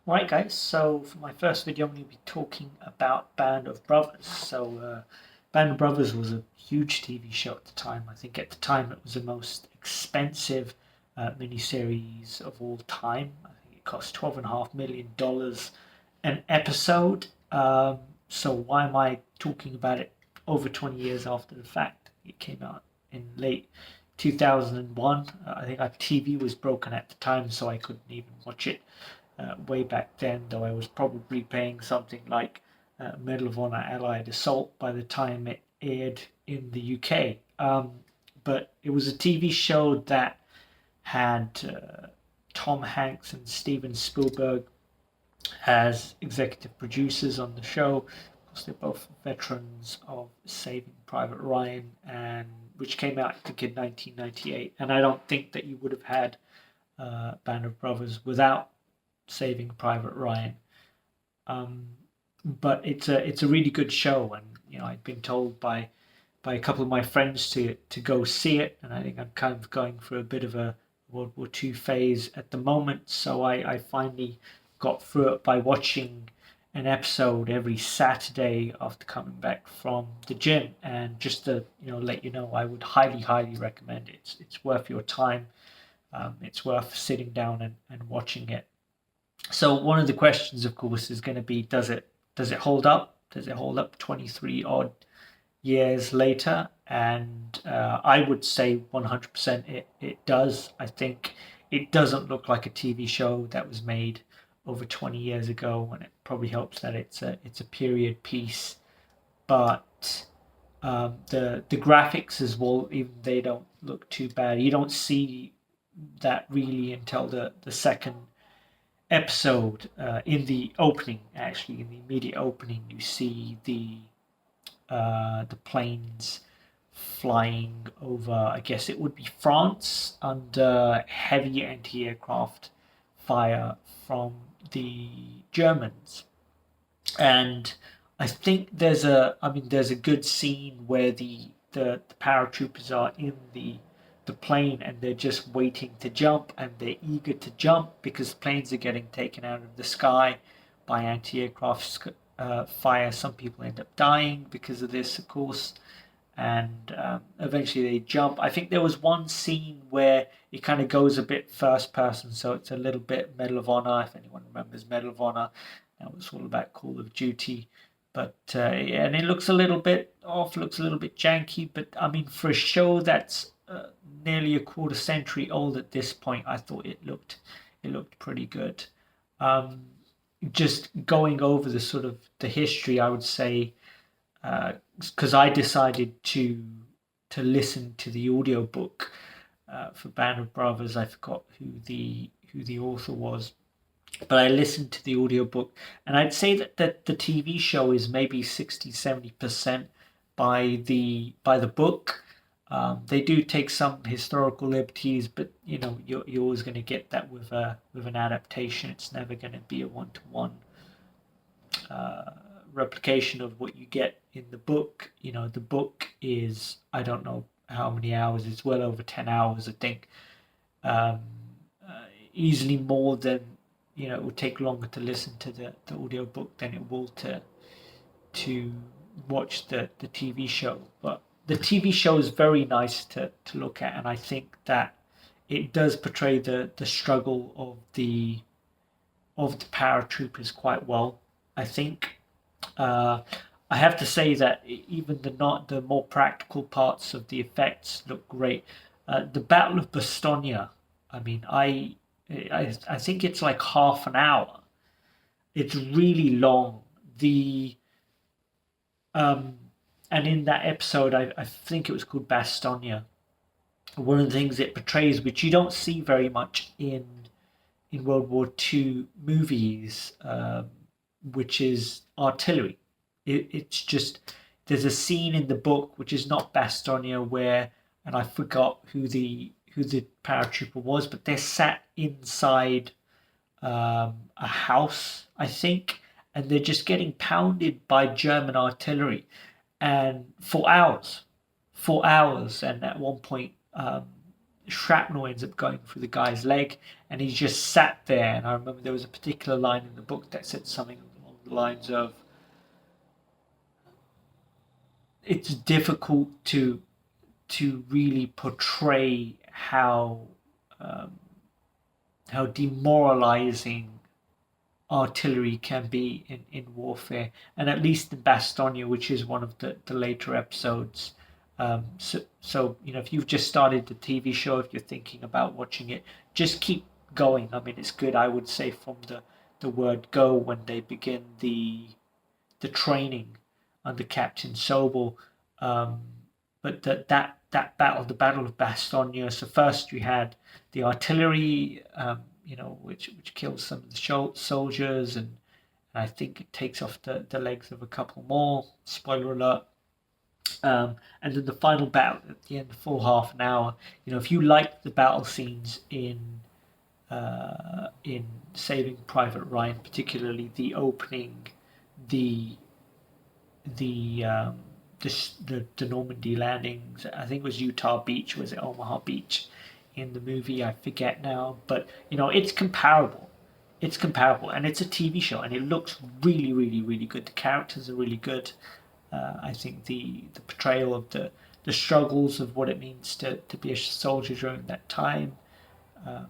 Right, guys, so for my first video, I'm going to be talking about Band of Brothers. Band of Brothers was a huge TV show at the time. I think at the time it was the most expensive miniseries of all time. I think it cost $12.5 million an episode. So why am I talking about it over 20 years after the fact? It came out in late 2001. I think our TV was broken at the time, so I couldn't even watch it way back then, though I was probably paying something like Medal of Honor Allied Assault by the time it aired in the UK. But it was a TV show that had Tom Hanks and Steven Spielberg as executive producers on the show. Of course, they're both veterans of Saving Private Ryan, and which came out, I think, in 1998. And I don't think that you would have had Band of Brothers without Saving Private Ryan. Um, but it's a really good show, and I've been told by a couple of my friends to go see it, and I think I'm kind of going through a bit of a World War II phase at the moment. So I finally got through it by watching an episode every Saturday after coming back from the gym, and just to let you know, I would highly recommend it. It's worth your time. It's worth sitting down and watching it. So one of the questions, of course, is going to be, does it hold up? Does it hold up 23 odd years later? And I would say 100% it does. I think it doesn't look like a TV show that was made over 20 years ago, and it probably helps that it's a period piece. But the graphics as well, even they don't look too bad. You don't see that really until the second episode. In the opening, actually, in the immediate opening, you see the planes flying over, I guess it would be France, under heavy anti-aircraft fire from the Germans. And I think there's a good scene where the paratroopers are in the plane, and they're just waiting to jump, and they're eager to jump because planes are getting taken out of the sky by anti-aircraft fire. Some people end up dying because of this, of course, and eventually they jump. I think there was one scene where it kind of goes a bit first person, so it's a little bit Medal of Honor, if anyone remembers Medal of Honor. That was all about Call of Duty. But yeah, and it looks a little bit off, looks a little bit janky. But I mean, for a show that's nearly a quarter century old at this point, I thought it looked pretty good. Um, just going over the sort of the history, I would say, because I decided to listen to the audiobook for Band of Brothers. I forgot who the author was, but I listened to the audiobook, and I'd say that the TV show is maybe 60-70% by the book. They do take some historical liberties, but you're always going to get that with an adaptation. It's never going to be a one-to-one replication of what you get in the book. The book is, I don't know how many hours. It's well over 10 hours, I think. Um, Easily more than it will take longer to listen to the audio book than it will to watch the TV show. But the TV show is very nice to look at, and I think that it does portray the struggle of the paratroopers quite well. I think uh, I have to say that even the more practical parts of the effects look great. The Battle of Bastonia. I mean, I think it's like half an hour. It's really long. The um, and in that episode, I think it was called Bastonia. One of the things it portrays, which you don't see very much in World War II movies, which is artillery. It's just there's a scene in the book which is not Bastonia where, and I forgot who the paratrooper was, but they're sat inside a house, I think, and they're just getting pounded by German artillery, and for hours, and at one point, shrapnel ends up going through the guy's leg, and he just sat there. And I remember there was a particular line in the book that said something along the lines of, "It's difficult to really portray um, how demoralizing artillery can be in warfare," and at least in Bastogne, which is one of the later episodes. So if you've just started the TV show, if you're thinking about watching it, just keep going. I mean, it's good. I would say from the word go when they begin the training under Captain Sobel. Um, but that battle, the Battle of Bastogne. So first we had the artillery, which kills some of the soldiers, and I think it takes off the legs of a couple more. Spoiler alert. And then the final battle at the end, the full half an hour. If you like the battle scenes in Saving Private Ryan, particularly the opening, the the um, the Normandy landings. I think it was Utah Beach. Was it Omaha Beach in the movie? I forget now. But it's comparable. It's comparable, and it's a TV show, and it looks really, really, really good. The characters are really good. I think the portrayal of the struggles of what it means to be a soldier during that time, um,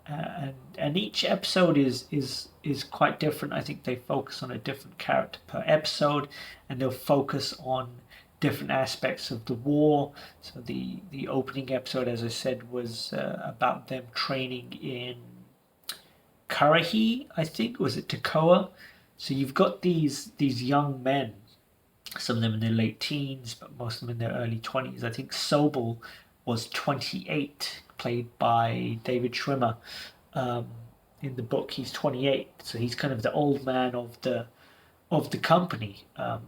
and each episode is quite different. I think they focus on a different character per episode, and they'll focus on different aspects of the war. So the opening episode, as I said, was about them training in Karahi, I think, was it Tekoa? So you've got these young men, some of them in their late teens, but most of them in their early 20s. I think Sobel was 28, played by David Schwimmer. Um, in the book, he's 28, so he's kind of the old man of the company. And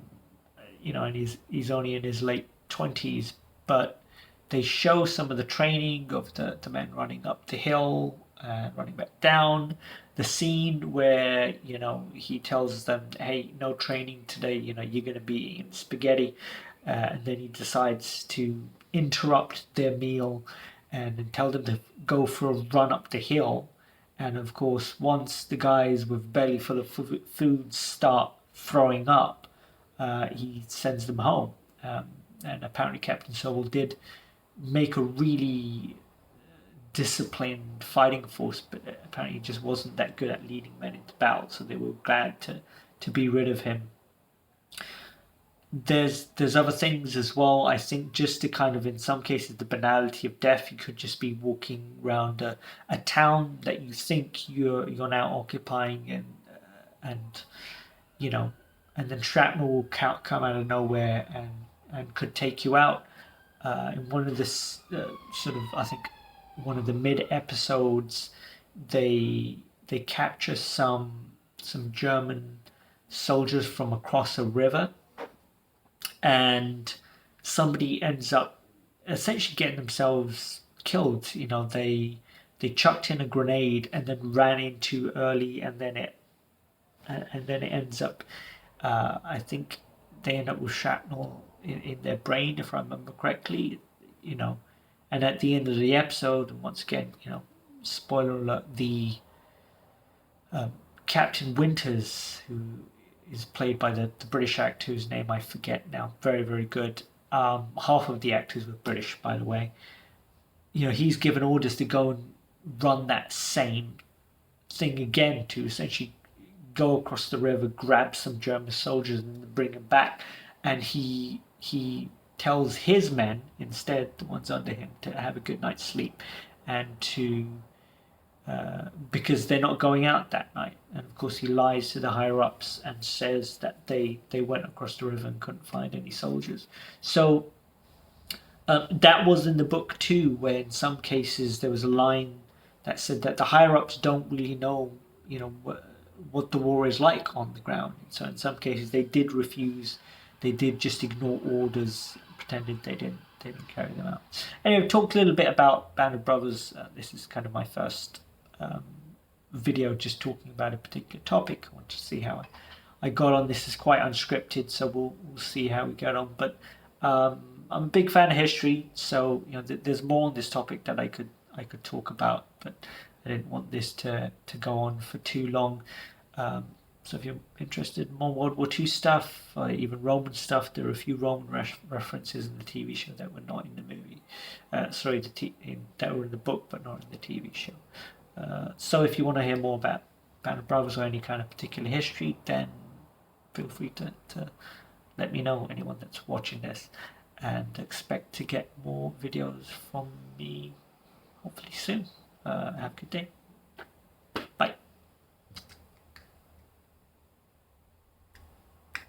he's only in his late 20s, but they show some of the training of the men running up the hill and running back down. The scene where he tells them, "Hey, no training today. You're going to be eating spaghetti," and then he decides to interrupt their meal and tell them to go for a run up the hill. And of course, once the guys with belly full of food start throwing up, he sends them home. And apparently, Captain Sobel did make a really disciplined fighting force, but apparently he just wasn't that good at leading men into battle, so they were glad to be rid of him. There's other things as well. I think just to kind of, in some cases, the banality of death. You could just be walking around a town that you think you're now occupying, and you know and then shrapnel will come out of nowhere and could take you out. In one of this sort of, I think, one of the mid episodes, they capture some German soldiers from across a river, and somebody ends up essentially getting themselves killed. They chucked in a grenade and then ran in too early, and then it ends up. I think they end up with shrapnel in their brain, if I remember correctly. You know, and at the end of the episode, and once again, spoiler alert, the Captain Winters, who is played by the British actor whose name I forget now, very, very good. Half of the actors were British, by the way. He's given orders to go and run that same thing again, to essentially go across the river, grab some German soldiers, and bring them back. And he tells his men instead, the ones under him, to have a good night's sleep, and to because they're not going out that night. And of course, he lies to the higher ups and says that they went across the river and couldn't find any soldiers. So that was in the book too, where in some cases there was a line that said that the higher ups don't really know, what the war is like on the ground. So in some cases they did refuse, they did just ignore orders, pretended they didn't carry them out. Anyway, I've talked a little bit about Band of Brothers. This is kind of my first video just talking about a particular topic. I want to see how I got on. This is quite unscripted, so we'll see how we get on. But I'm a big fan of history, so there's more on this topic that I could talk about, but I didn't want this to go on for too long. Um, so if you're interested in more World War II stuff, even Roman stuff, there are a few Roman references in the TV show that were not in the movie. Sorry, that were in the book, but not in the TV show. So if you want to hear more about Band of Brothers or any kind of particular history, then feel free to let me know, anyone that's watching this, and expect to get more videos from me hopefully soon. Have a good day.